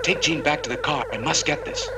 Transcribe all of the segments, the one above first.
Take Jean back to the car. I must get this.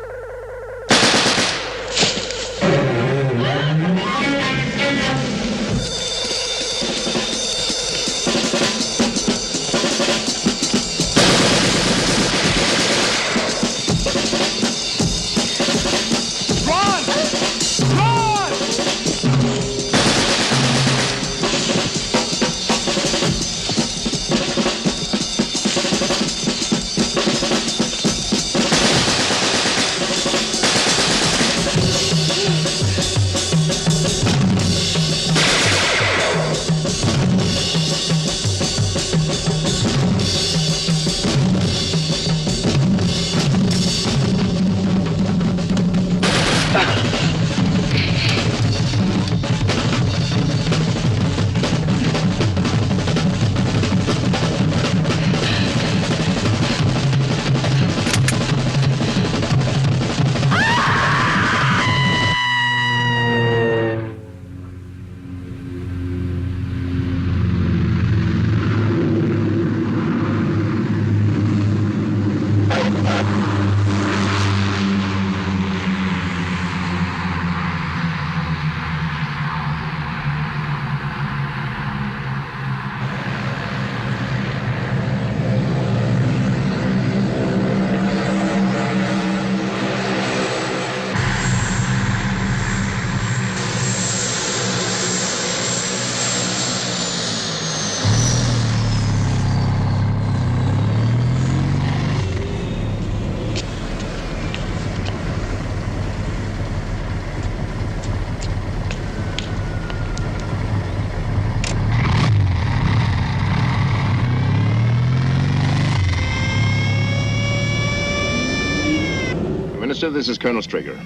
Minister, this is Colonel Strigger.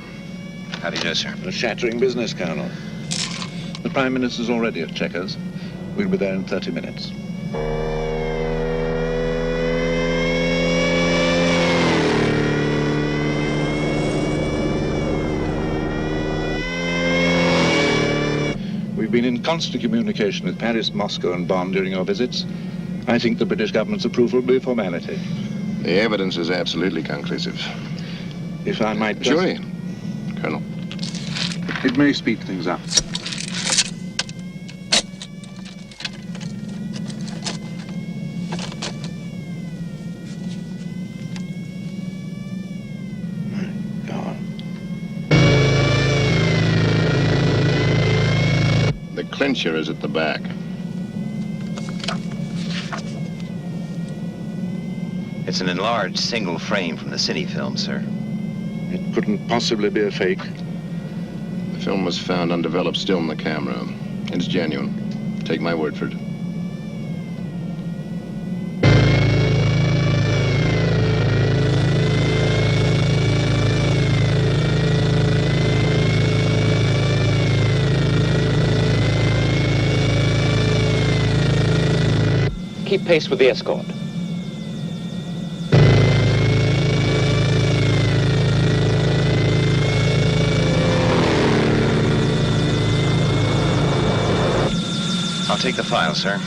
How do you do, sir? A shattering business, Colonel. The Prime Minister's already at Chequers. We'll be there in 30 minutes. We've been in constant communication with Paris, Moscow, and Bonn during your visits. I think the British government's approval will be a formality. The evidence is absolutely conclusive. If I might just... Surely, Colonel. It may speed things up. My God. The clincher is at the back. It's an enlarged single frame from the city film, sir. It couldn't possibly be a fake. The film was found undeveloped still in the camera. It's genuine. Take my word for it. Keep pace with the escort. I'll take the file, sir.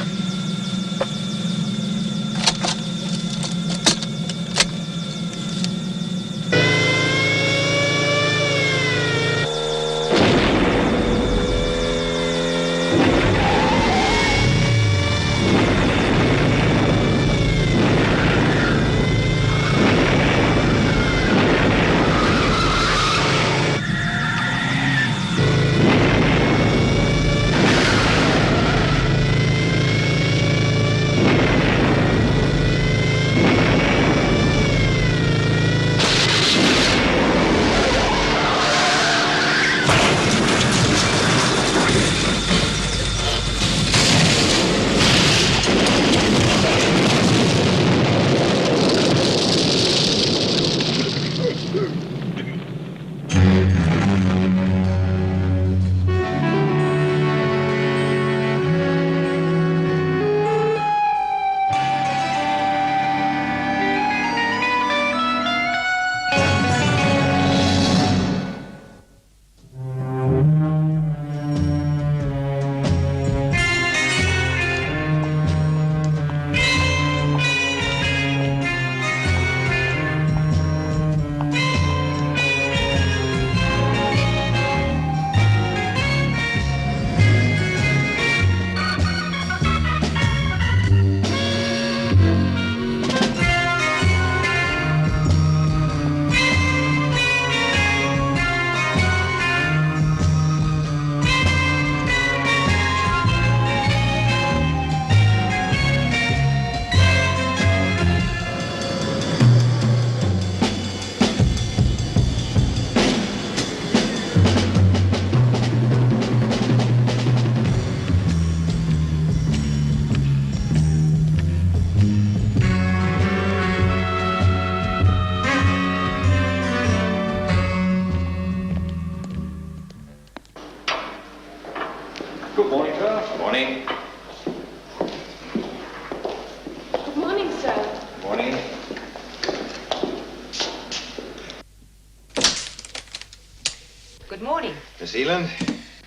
Miss Eland?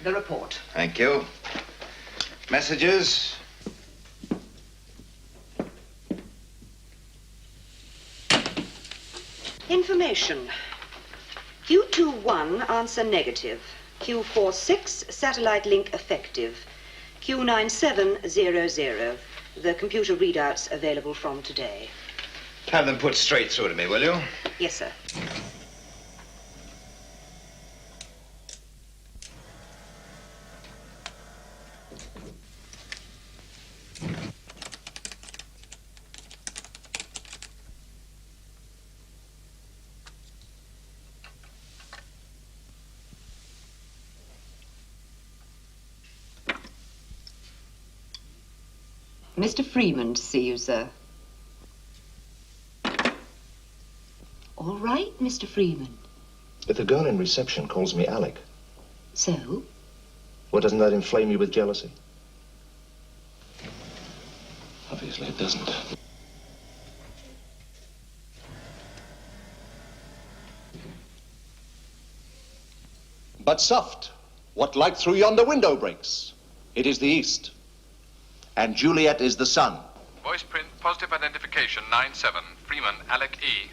The report. Thank you. Messages? Information. Q21 answer negative. Q46 satellite link effective. Q9700. The computer readouts available from today. Have them put straight through to me, will you? Yes, sir. Mr. Freeman to see you, sir. All right, Mr. Freeman. If the girl in reception calls me Alec, So? well, doesn't that inflame you with jealousy? Obviously it doesn't. But soft, what light through yonder window breaks? It is the east, and Juliet is the sun. Voice print, positive identification, 9-7. Freeman, Alec E.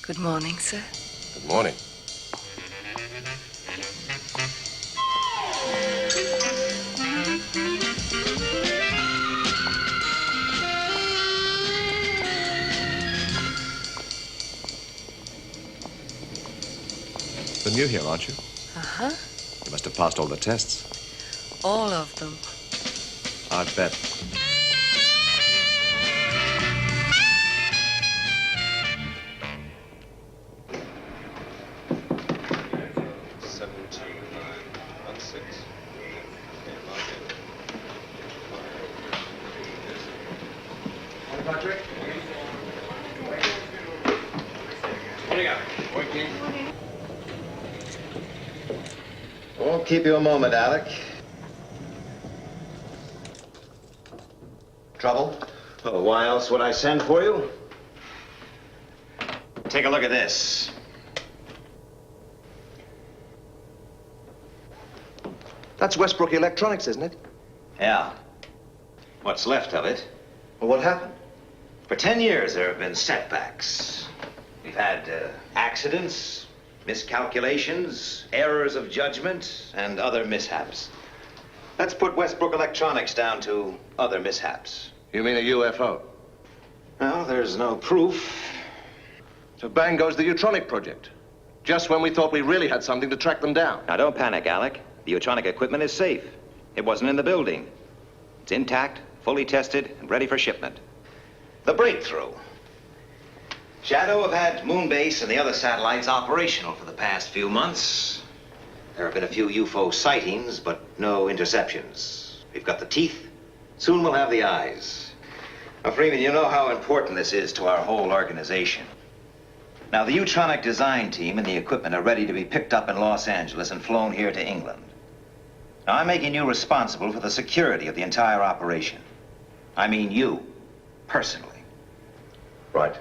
Good morning, sir. Good morning. You're new here, aren't you? Uh-huh. You must have passed all the tests. All of them. I bet. Won't keep you a moment, Alec. Trouble? Oh, why else would I send for you? Take a look at this. That's Westbrook Electronics, isn't it? Yeah. What's left of it. Well, what happened? For 10 years, there have been setbacks. We've had accidents, miscalculations, errors of judgment, and other mishaps. Let's put Westbrook Electronics down to other mishaps. You mean a UFO? Well, there's no proof. So bang goes the Utronic project. Just when we thought we really had something to track them down. Now, don't panic, Alec. The Utronic equipment is safe. It wasn't in the building. It's intact, fully tested, and ready for shipment. The breakthrough. Shadow have had Moonbase and the other satellites operational for the past few months. There have been a few UFO sightings, but no interceptions. We've got the teeth. Soon we'll have the eyes. Now, Freeman, you know how important this is to our whole organization. Now, the Utronic design team and the equipment are ready to be picked up in Los Angeles and flown here to England. Now, I'm making you responsible for the security of the entire operation. I mean you, personally. Right.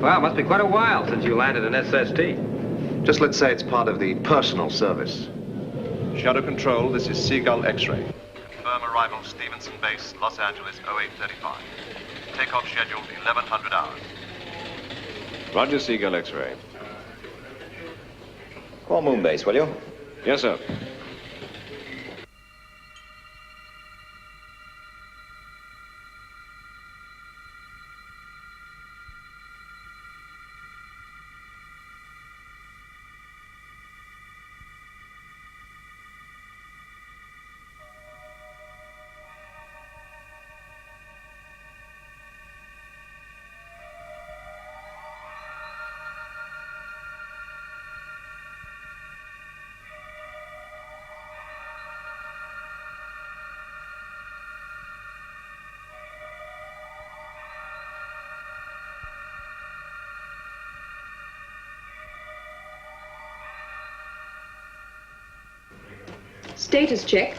Well, it must be quite a while since you landed an SST. Just let's say it's part of the personal service. Shadow Control, this is Seagull X-ray. Confirm arrival Stevenson Base, Los Angeles, 0835. Takeoff scheduled 1100 hours. Roger, Seagull X-ray. Call Moonbase, will you? Yes, sir. Status check.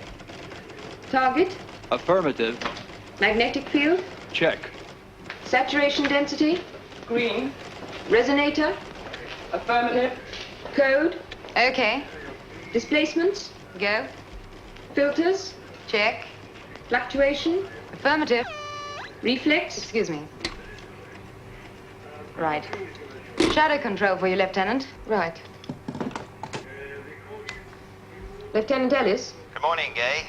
Target. Affirmative. Magnetic field. Check. Saturation density. Green. Resonator. Affirmative. Code. Okay. Displacements. Go. Filters. Check. Fluctuation. Affirmative. Reflex. Excuse me. Right. Shadow control for you, Lieutenant. Right. Lieutenant Ellis. Good morning, Gay.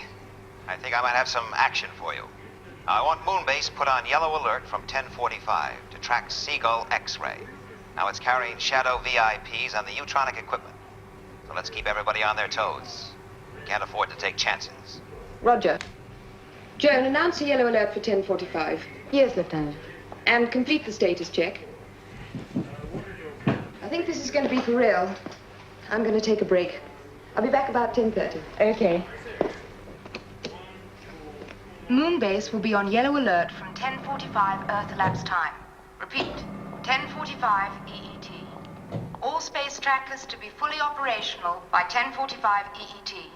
I think I might have some action for you. I want Moonbase put on yellow alert from 10:45 to track Seagull X-ray. Now it's carrying Shadow VIPs on the Utronic equipment. So let's keep everybody on their toes. We can't afford to take chances. Roger. Joan, announce a yellow alert for 10:45. Yes, Lieutenant. And complete the status check. I think this is going to be for real. I'm going to take a break. I'll be back about 10:30. Okay. Moonbase will be on yellow alert from 10:45 Earth elapsed time. Repeat, 10:45 EET. All space trackers to be fully operational by 10:45 EET.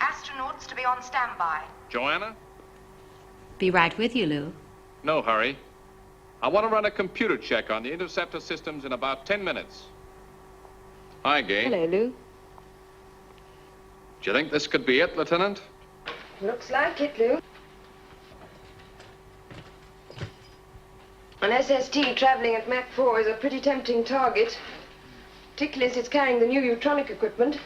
Astronauts to be on standby. Joanna? Be right with you, Lou. No hurry. I want to run a computer check on the interceptor systems in about 10 minutes. Hi, Gay. Hello, Lou. Do you think this could be it, Lieutenant? Looks like it, Lou. An SST traveling at Mach 4 is a pretty tempting target, particularly as it's carrying the new Utronic equipment.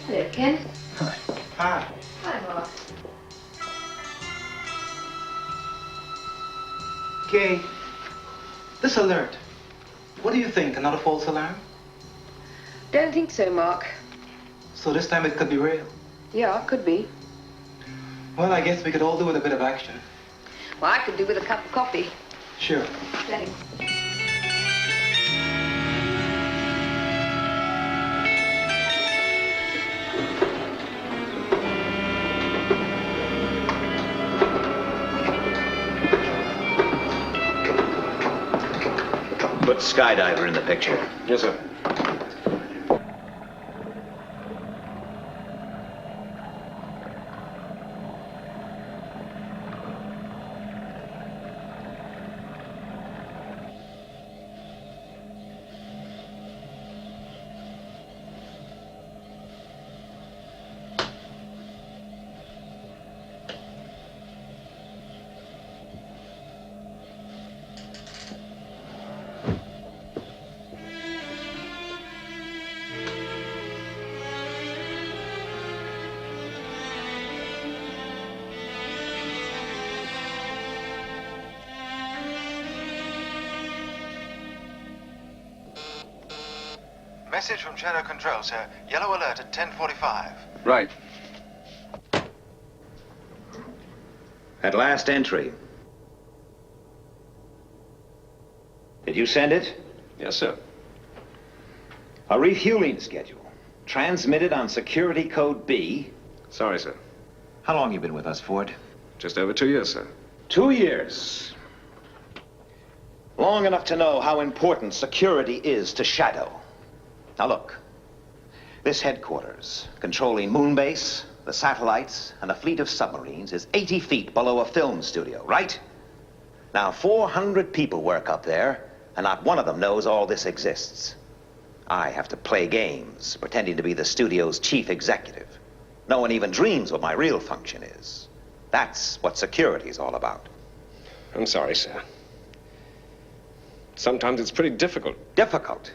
Hello, Ken. Hi. Hi, Mark. Gay, this alert, what do you think? Another false alarm? Don't think so, Mark. So this time it could be real. Yeah, could be. Well, I guess we could all do with a bit of action. Well, I could do with a cup of coffee. Sure. Thanks. Put Skydiver in the picture. Yes, sir. Message from Shadow Control, sir. Yellow alert at 10:45. Right. At last entry. Did you send it? Yes, sir. A refueling schedule. Transmitted on security code B. Sorry, sir. How long you been with us, Ford? Just over 2 years, sir. 2 years. Long enough to know how important security is to Shadow. Now look, this headquarters, controlling Moonbase, the satellites, and a fleet of submarines, is 80 feet below a film studio, right? Now, 400 people work up there, and not one of them knows all this exists. I have to play games, pretending to be the studio's chief executive. No one even dreams what my real function is. That's what security's all about. I'm sorry, sir. Sometimes it's pretty difficult. Difficult?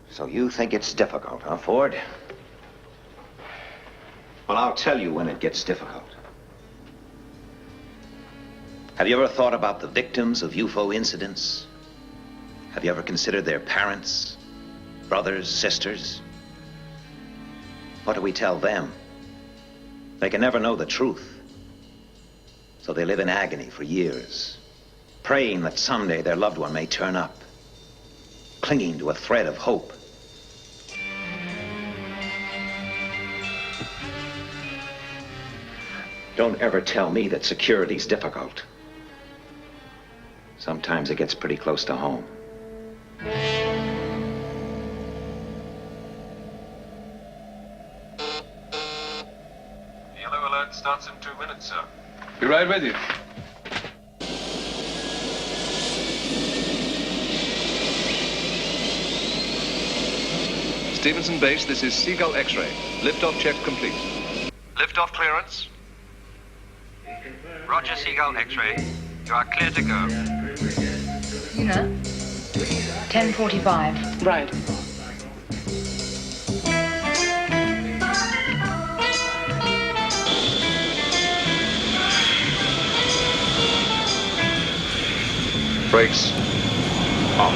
So you think it's difficult, huh, Ford? Well, I'll tell you when it gets difficult. Have you ever thought about the victims of UFO incidents? Have you ever considered their parents, brothers, sisters? What do we tell them? They can never know the truth. So they live in agony for years, praying that someday their loved one may turn up, clinging to a thread of hope. Don't ever tell me that security's difficult. Sometimes it gets pretty close to home. Yellow alert starts in 2 minutes, sir. Be right with you. Stevenson Base, this is Seagull X-ray. Liftoff check complete. Liftoff clearance. Roger, Seagull X-ray. You are clear to go. You know? 10:45. Right. Brakes. Off.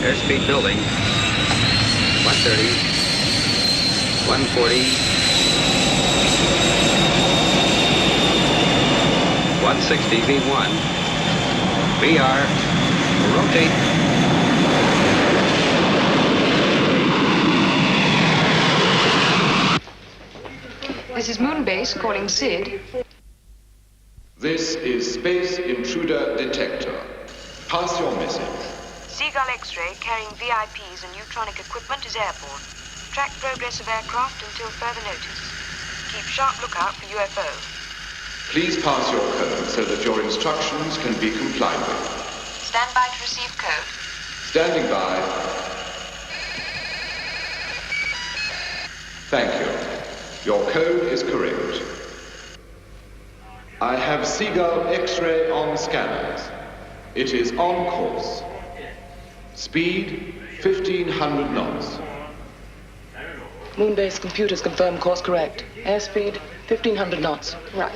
Airspeed building. 130. 140. 160 V1. VR. Rotate. This is Moonbase calling Sid. This is Space Intruder Detector. Pass your message. Seagull X-ray carrying VIPs and neutronic equipment is airborne. Track progress of aircraft until further notice. Keep sharp lookout for UFO. Please pass your code so that your instructions can be complied with. Stand by to receive code. Standing by. Thank you. Your code is correct. I have Seagull X-ray on scanners. It is on course. Speed 1500 knots. Moonbase computers confirm course correct. Airspeed 1500 knots. Right.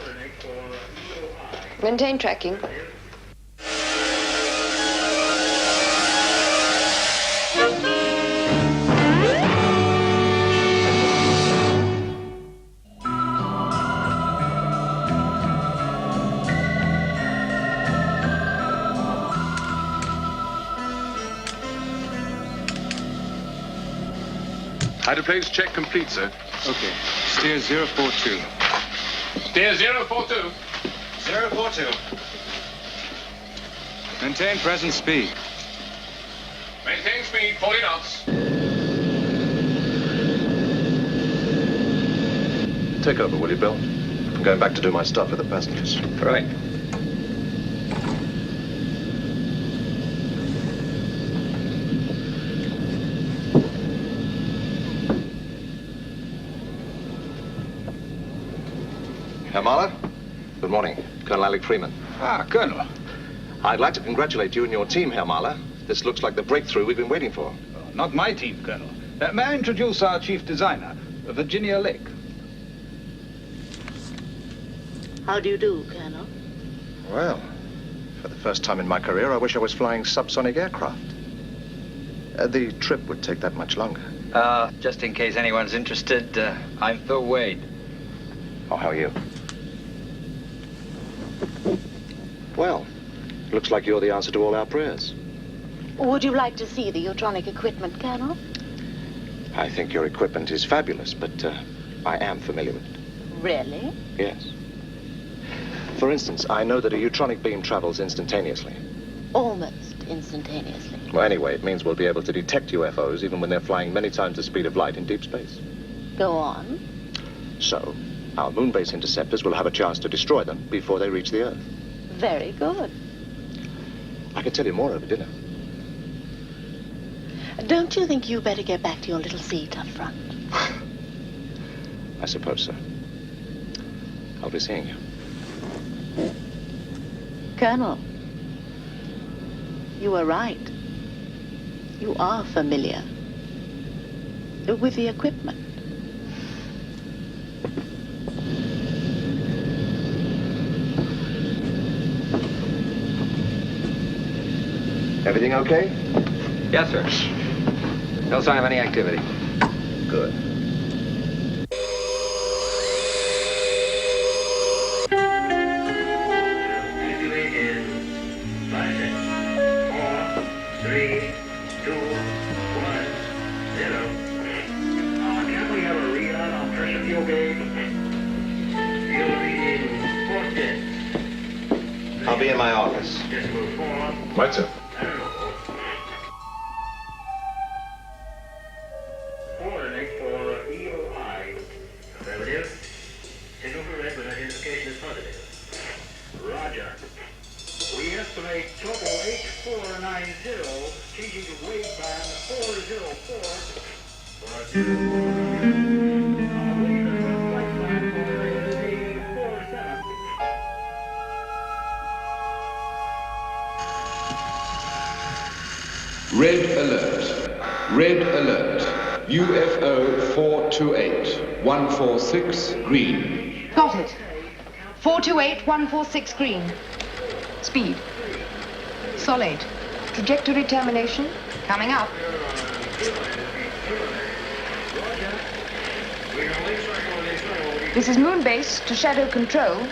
Maintain tracking. Hydroplanes check complete, sir. Okay. Steer 042. Steer 042. 042. Maintain present speed. Maintain speed 40 knots. Take over, will you, Bill? I'm going back to do my stuff with the passengers. Right. Herr Mahler? Good morning. Colonel Alec Freeman. Ah, Colonel. I'd like to congratulate you and your team, Herr Mahler. This looks like the breakthrough we've been waiting for. Not my team, Colonel. May I introduce our chief designer, Virginia Lake? How do you do, Colonel? Well, for the first time in my career, I wish I was flying subsonic aircraft. The trip would take that much longer. Just in case anyone's interested, I'm Phil Wade. Oh, how are you? Well, looks like you're the answer to all our prayers. Would you like to see the Utronic equipment, Colonel? I think your equipment is fabulous, but I am familiar with it. Really? Yes. For instance, I know that a Utronic beam travels instantaneously. Almost instantaneously. Well, anyway, it means we'll be able to detect UFOs even when they're flying many times the speed of light in deep space. Go on. So, our moon-based interceptors will have a chance to destroy them before they reach the Earth. Very good. I can tell you more over dinner. Don't you think you better get back to your little seat up front? I suppose so. I'll be seeing you. Colonel, you were right. You are familiar. with the equipment. Everything okay? Yes, sir. No sign of any activity. Good. I'll be in my office. Right, sir. Coordinate for EOI. Affirmative. Signal for red when identification is positive. Roger. We estimate total H490, changing to wave band 404. For 200. Red alert. Red alert. UFO 428 146 green. Got it. 428 146 green. Speed. Solid. Trajectory termination. Coming up. This is Moon Base to Shadow Control.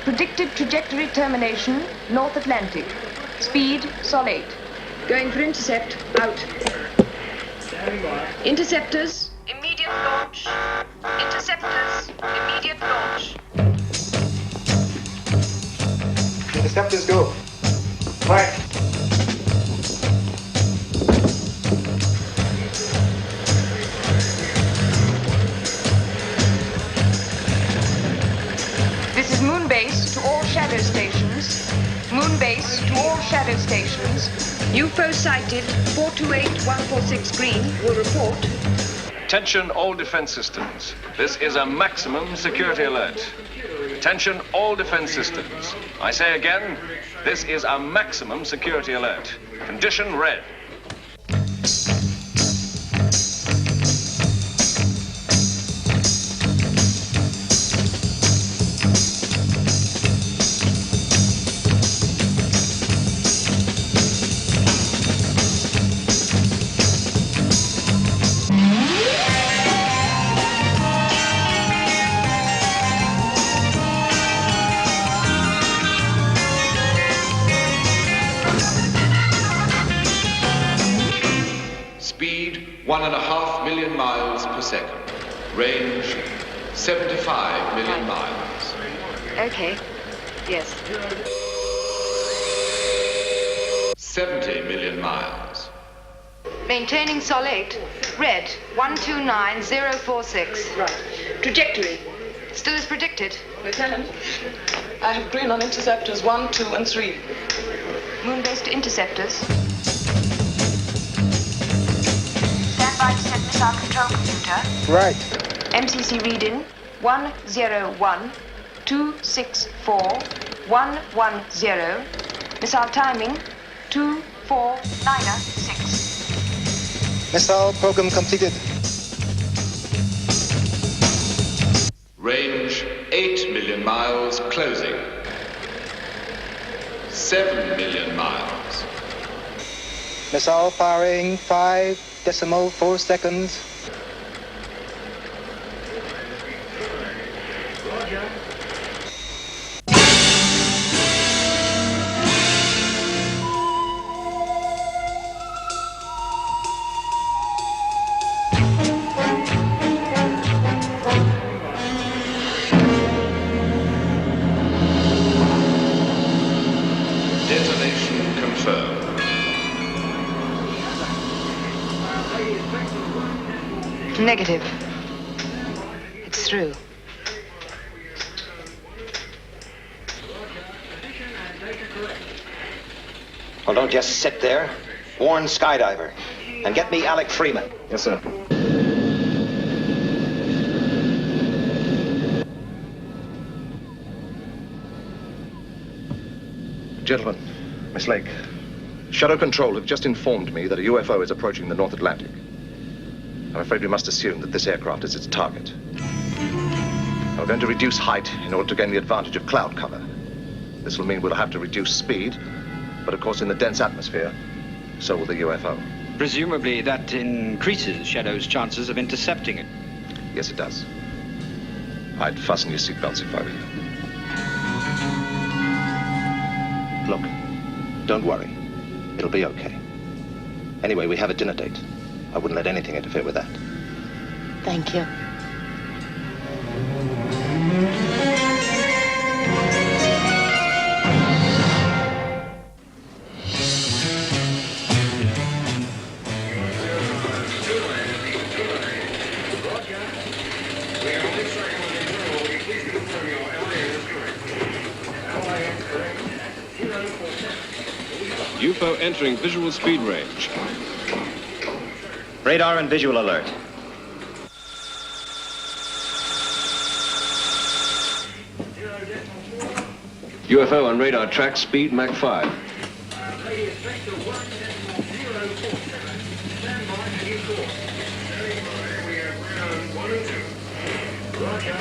Predicted trajectory termination, North Atlantic. Speed, solid. Going for intercept, out. Interceptors, immediate launch. Interceptors, immediate launch. Interceptors go. Right. This is Moon Base to all shadow stations. Moon Base to all shadow stations. UFO sighted, 428-146 green, will report. Attention all defense systems. This is a maximum security alert. Attention all defense systems. I say again, this is a maximum security alert. Condition red. Speed 1.5 million miles per second. Range 75 million miles. Okay. Yes. 70 million miles. Maintaining solid. Red, 129046. Right. Trajectory. Still as predicted. Lieutenant, I have green on interceptors 1, 2, and 3. Moon Base to interceptors. Stand by to set missile control computer. Right. MCC reading 101-264-110. Missile timing 2496. Missile program completed. Range 8 million miles closing. 7 million miles. Missile firing 5.4 seconds. Detonation confirmed. Negative. It's through. Well, don't just sit there. Warn Skydiver. And get me Alec Freeman. Yes, sir. Gentlemen, Miss Lake, Shadow Control have just informed me that a UFO is approaching the North Atlantic. I'm afraid we must assume that this aircraft is its target. We're going to reduce height in order to gain the advantage of cloud cover. This will mean we'll have to reduce speed, but of course in the dense atmosphere, so will the UFO. Presumably that increases Shadow's chances of intercepting it. Yes, it does. I'd fasten your seatbelts if I were you. Look, don't worry. It'll be okay. Anyway, we have a dinner date. I wouldn't let anything interfere with that. Thank you. UFO entering visual speed range. Radar and visual alert. UFO on radar track, speed Mach 5.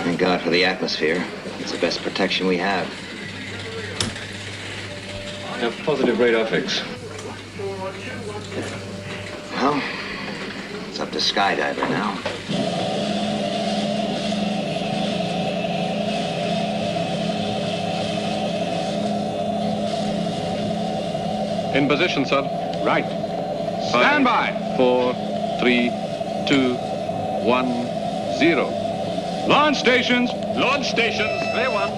Thank God for the atmosphere. It's the best protection we have. Have positive radar fix. Well, it's up to skydiver now. In position, sir. Right. Stand by. 4, 3, 2, 1, 0. Launch stations. Launch stations. Clear 1.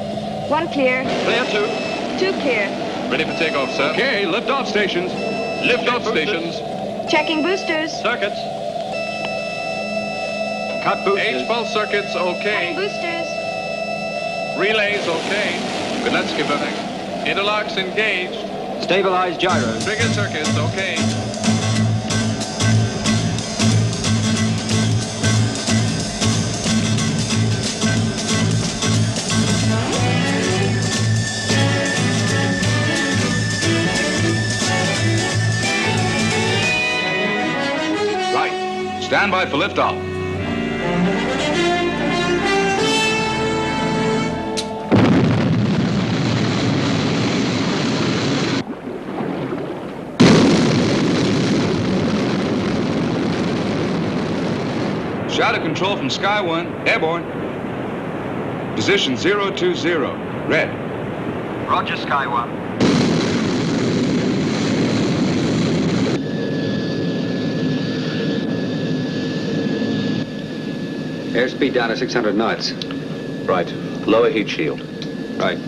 1 clear. Clear 2. 2 clear. Ready for takeoff, sir. Okay, lift-off stations. Lift-off stations. Checking boosters. Circuits. Cut boosters. H-pulse circuits, okay. Cutting boosters. Relays, okay. Good, let's keep moving. Interlocks engaged. Stabilize gyros. Trigger circuits, okay. Right. Stand by for liftoff. Shadow control from Sky 1, airborne. Position 020, red. Roger, Sky 1. Airspeed down to 600 knots. Right. Lower heat shield. Right.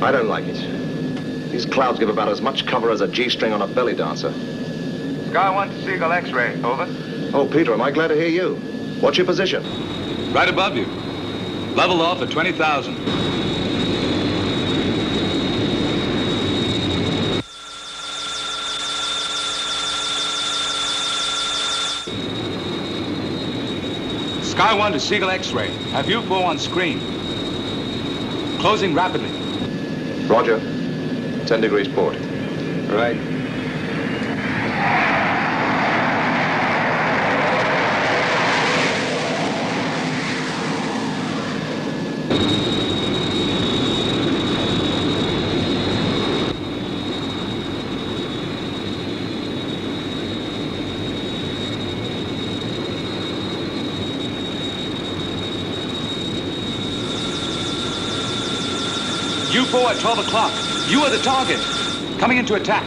I don't like it. These clouds give about as much cover as a G-string on a belly dancer. Sky 1 to Seagull X-ray, over. Oh, Peter, am I glad to hear you. What's your position? Right above you. Level off at 20,000. Sky 1 to Seagull X-ray. Have UFO on screen. Closing rapidly. Roger. 10 degrees port. Right. UFO at 12 o'clock. You are the target. Coming into attack.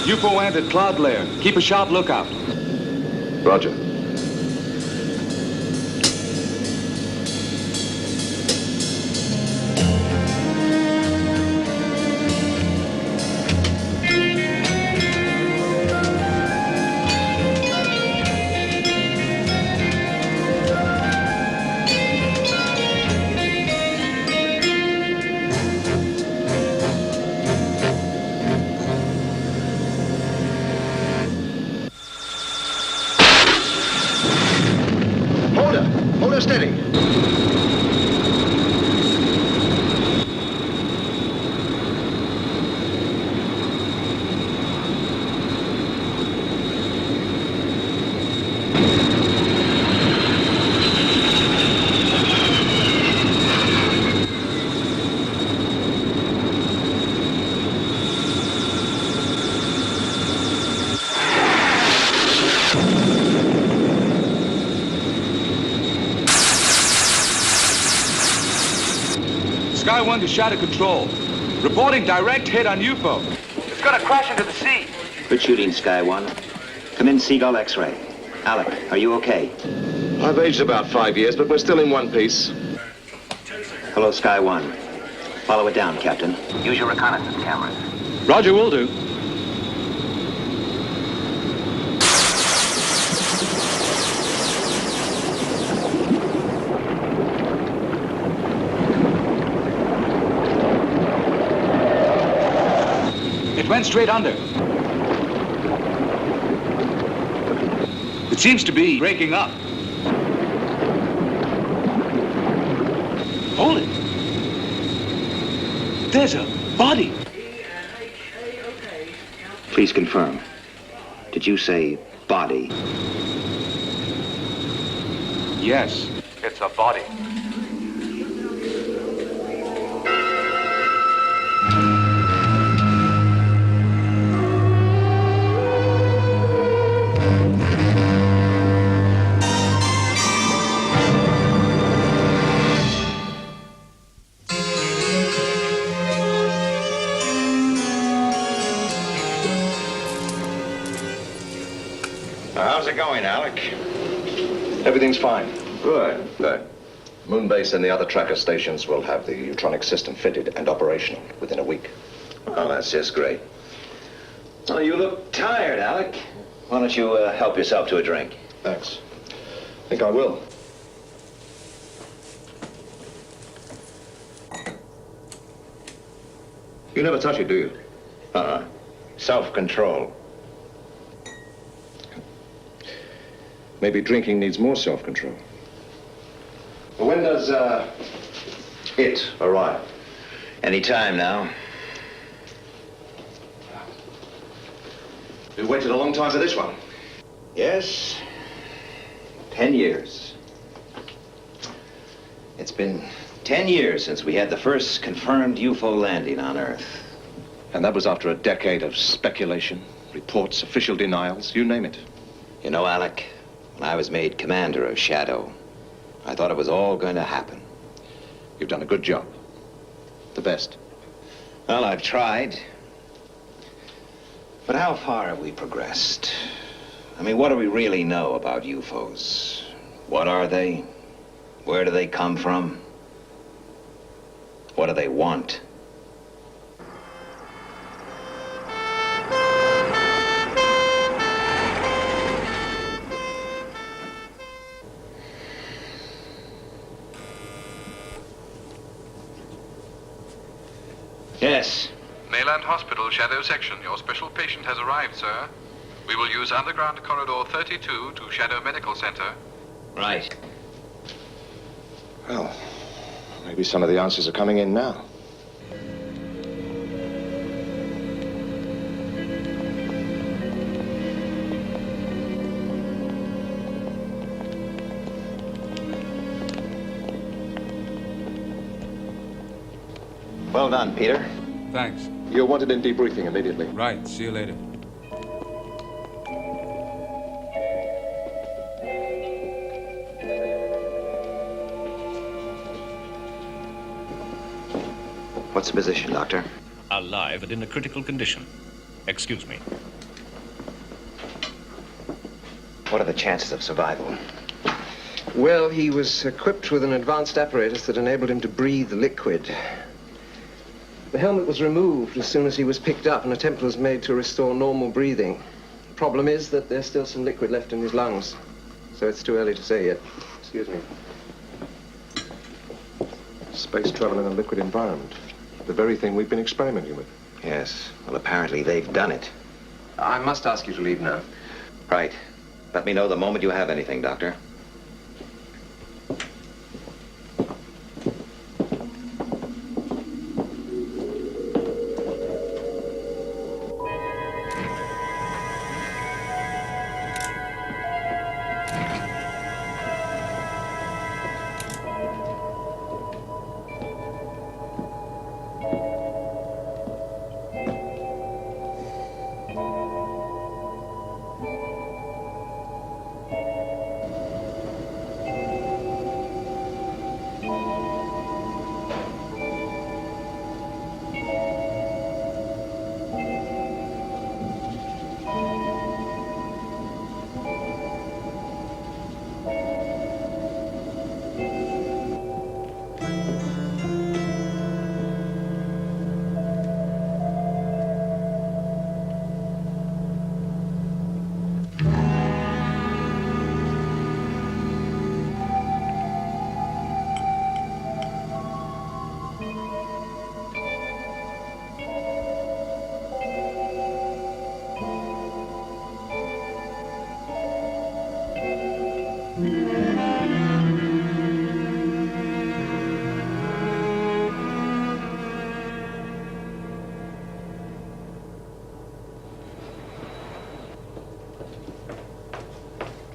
UFO entered cloud layer. Keep a sharp lookout. Roger. 1 to Shadow Control. Reporting direct hit on UFO. It's gonna crash into the sea. Good shooting, Sky 1. Come in, Seagull X-ray. Alec, are you okay? I've aged about 5 years, but we're still in one piece. Hello, Sky 1. Follow it down, Captain. Use your reconnaissance cameras. Roger, will do. It went straight under. It seems to be breaking up. Hold it. There's a body. Please confirm. Did you say body? Yes, it's a body. How's it going, Alec? Everything's fine. Good, good. Moonbase and the other tracker stations will have the Utronic system fitted and operational within a week. Oh, that's just great. Well, you look tired, Alec. Why don't you help yourself to a drink? Thanks. I think I will. You never touch it, do you? Uh-uh. Self-control. Maybe drinking needs more self-control. Well, when does, it arrive? Any time now. We waited a long time for this one. Yes. 10 years. It's been 10 years since we had the first confirmed UFO landing on Earth. And that was after a decade of speculation, reports, official denials, you name it. You know, Alec, when I was made commander of Shadow, I thought it was all going to happen. You've done a good job. The best. Well, I've tried. But how far have we progressed? I mean, what do we really know about UFOs? What are they? Where do they come from? What do they want? Yes. Mayland Hospital, Shadow Section. Your special patient has arrived, sir. We will use underground corridor 32 to Shadow Medical Center. Right. Well, maybe some of the answers are coming in now. Well done, Peter. Thanks. You're wanted in debriefing immediately. Right. See you later. What's the position, Doctor? Alive and in a critical condition. Excuse me. What are the chances of survival? Well, he was equipped with an advanced apparatus that enabled him to breathe liquid. The helmet was removed as soon as he was picked up, and an attempt was made to restore normal breathing. The problem is that there's still some liquid left in his lungs, so it's too early to say yet. Excuse me. Space travel in a liquid environment. The very thing we've been experimenting with. Yes. Well, apparently they've done it. I must ask you to leave now. Right. Let me know the moment you have anything, Doctor.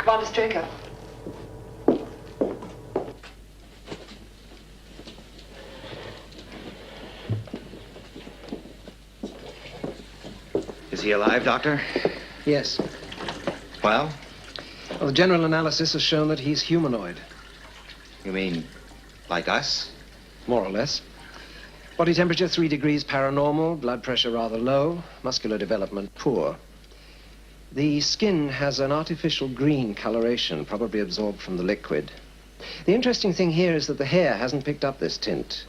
Commander Straker. Is he alive, Doctor? Yes. Well? Well, the general analysis has shown that he's humanoid. You mean like us? More or less. Body temperature 3 degrees paranormal, blood pressure rather low, muscular development poor. The skin has an artificial green coloration, probably absorbed from the liquid. The interesting thing here is that the hair hasn't picked up this tint,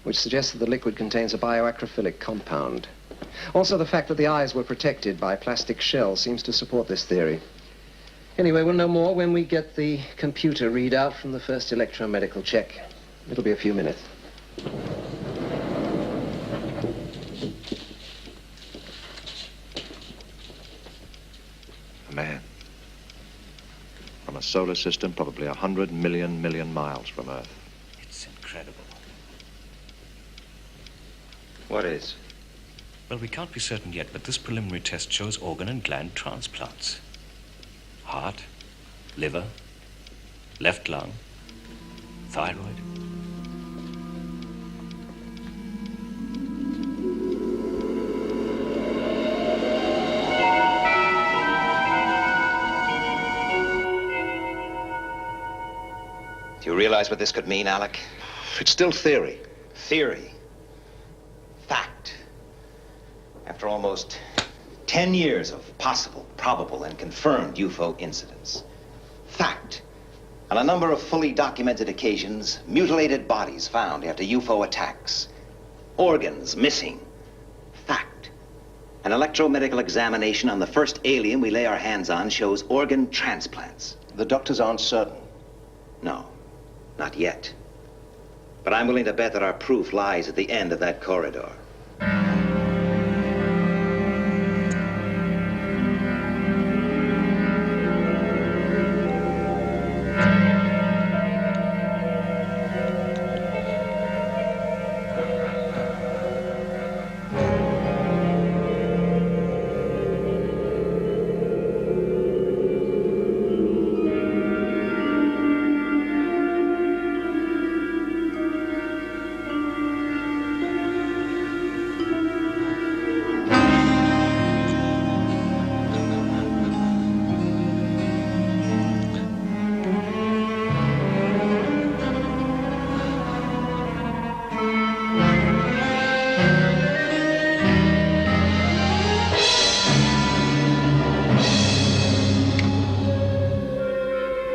which suggests that the liquid contains a bioacrophilic compound. Also, the fact that the eyes were protected by plastic shells seems to support this theory. Anyway, we'll know more when we get the computer readout from the first electromedical check. It'll be a few minutes. A man. From a solar system probably 100 million miles from Earth. It's incredible. What is? Well, we can't be certain yet, but this preliminary test shows organ and gland transplants. Heart, liver, left lung, thyroid. Do you realize what this could mean, Alec? It's still theory. Theory. Fact. After almost 10 years of possible, probable, and confirmed UFO incidents. Fact. On a number of fully documented occasions, mutilated bodies found after UFO attacks. Organs missing. Fact. An electromedical examination on the first alien we lay our hands on shows organ transplants. The doctors aren't certain. No, not yet. But I'm willing to bet that our proof lies at the end of that corridor.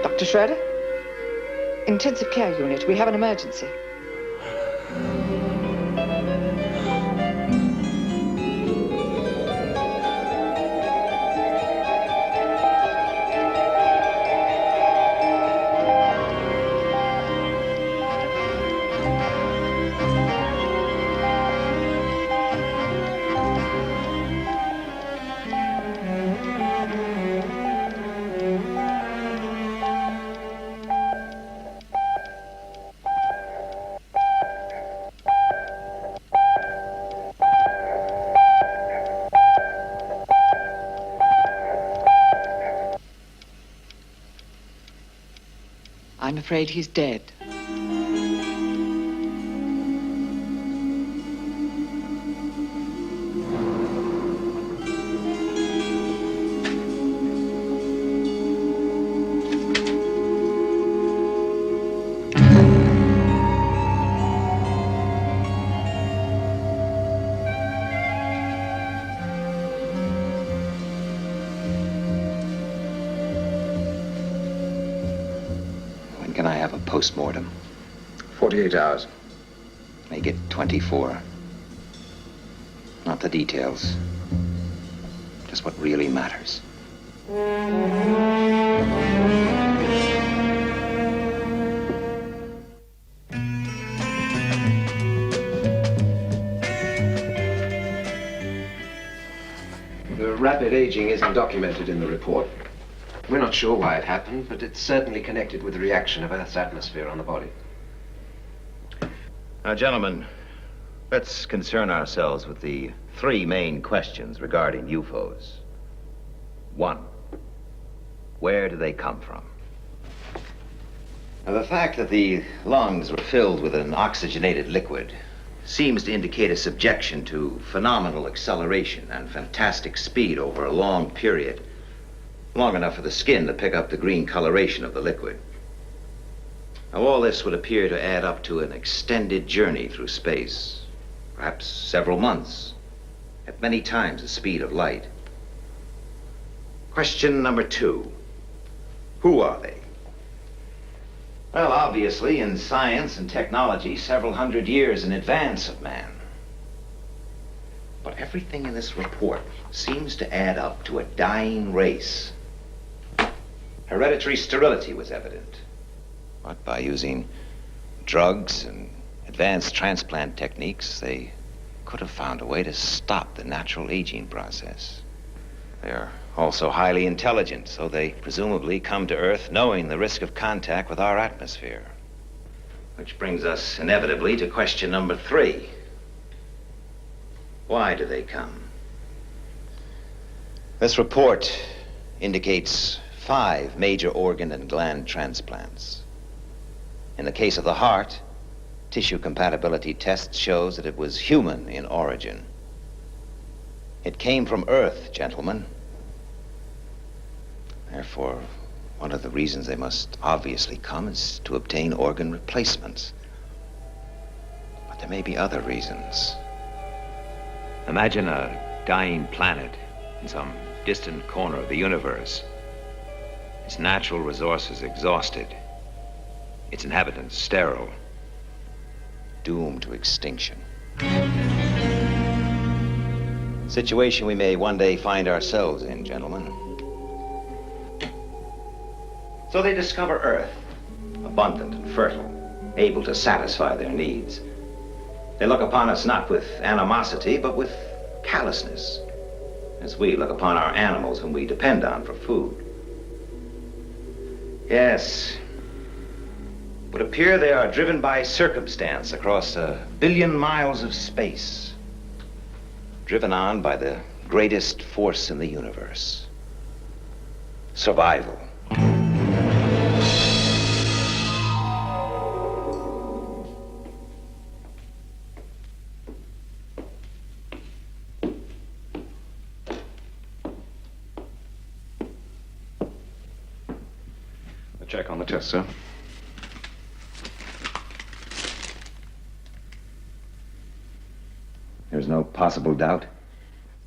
Dr. Schroeder? Intensive care unit. We have an emergency. I'm afraid he's dead. Can I have a post-mortem? 48 hours. Make it 24. Not the details. Just what really matters. The rapid aging isn't documented in the report. We're not sure why it happened, but it's certainly connected with the reaction of Earth's atmosphere on the body. Now, gentlemen, let's concern ourselves with the three main questions regarding UFOs. 1. Where do they come from? Now, the fact that the lungs were filled with an oxygenated liquid seems to indicate a subjection to phenomenal acceleration and fantastic speed over a long period, long enough for the skin to pick up the green coloration of the liquid. Now, all this would appear to add up to an extended journey through space, perhaps several months, at many times the speed of light. Question number 2. Who are they? Well, obviously, in science and technology, several hundred years in advance of man. But everything in this report seems to add up to a dying race. Hereditary sterility was evident. But by using drugs and advanced transplant techniques, they could have found a way to stop the natural aging process. They're also highly intelligent, so they presumably come to Earth knowing the risk of contact with our atmosphere. Which brings us inevitably to question number 3. Why do they come? This report indicates 5 major organ and gland transplants. In the case of the heart, tissue compatibility tests shows that it was human in origin. It came from Earth, gentlemen. Therefore, one of the reasons they must obviously come is to obtain organ replacements. But there may be other reasons. Imagine a dying planet in some distant corner of the universe. Its natural resources exhausted. Its inhabitants sterile. Doomed to extinction. Situation we may one day find ourselves in, gentlemen. So they discover Earth, abundant and fertile, able to satisfy their needs. They look upon us not with animosity, but with callousness, as we look upon our animals whom we depend on for food. Yes, it would appear they are driven by circumstance across 1 billion miles of space, driven on by the greatest force in the universe, survival. Check on the test, sir. There's no possible doubt?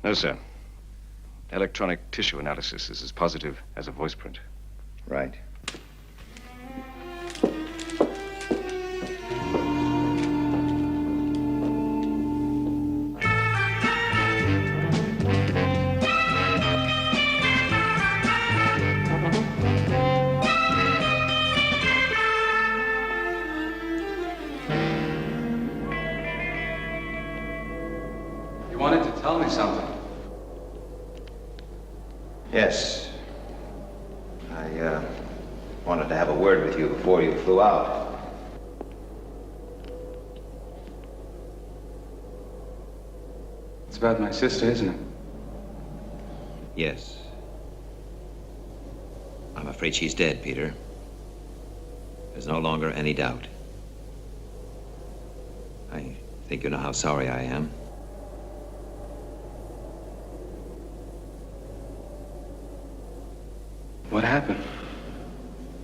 No, sir. Electronic tissue analysis is as positive as a voice print. Right. You wanted to tell me something. Yes. I wanted to have a word with you before you flew out. It's about my sister, isn't it? Yes. I'm afraid she's dead, Peter. There's no longer any doubt. I think you know how sorry I am. What happened?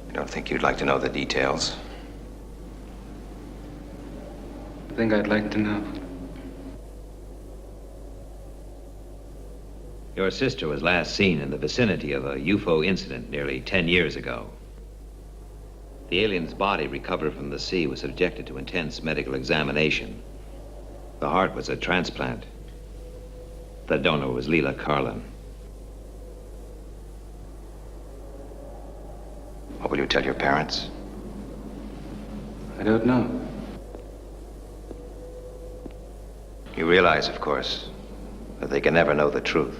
I don't think you'd like to know the details. I think I'd like to know. Your sister was last seen in the vicinity of a UFO incident nearly 10 years ago. The alien's body recovered from the sea was subjected to intense medical examination. The heart was a transplant. The donor was Leela Carlin. What will you tell your parents? I don't know. You realize, of course, that they can never know the truth.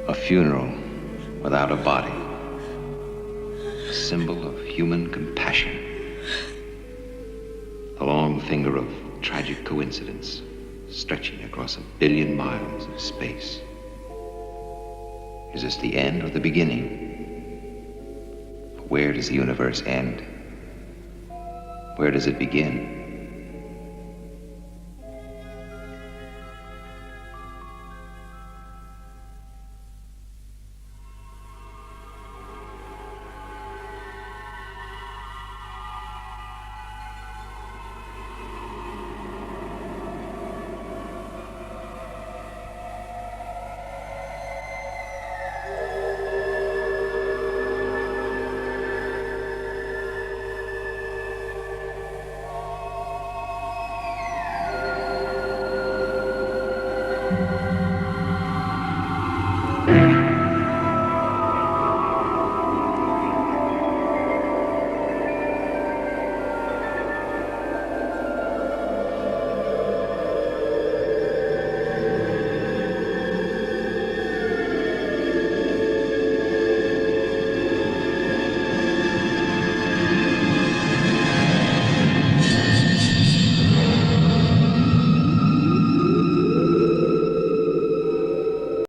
A funeral without a body. A symbol of human compassion. The long finger of tragic coincidence stretching across 1 billion miles of space. Is this the end or the beginning? Where does the universe end? Where does it begin?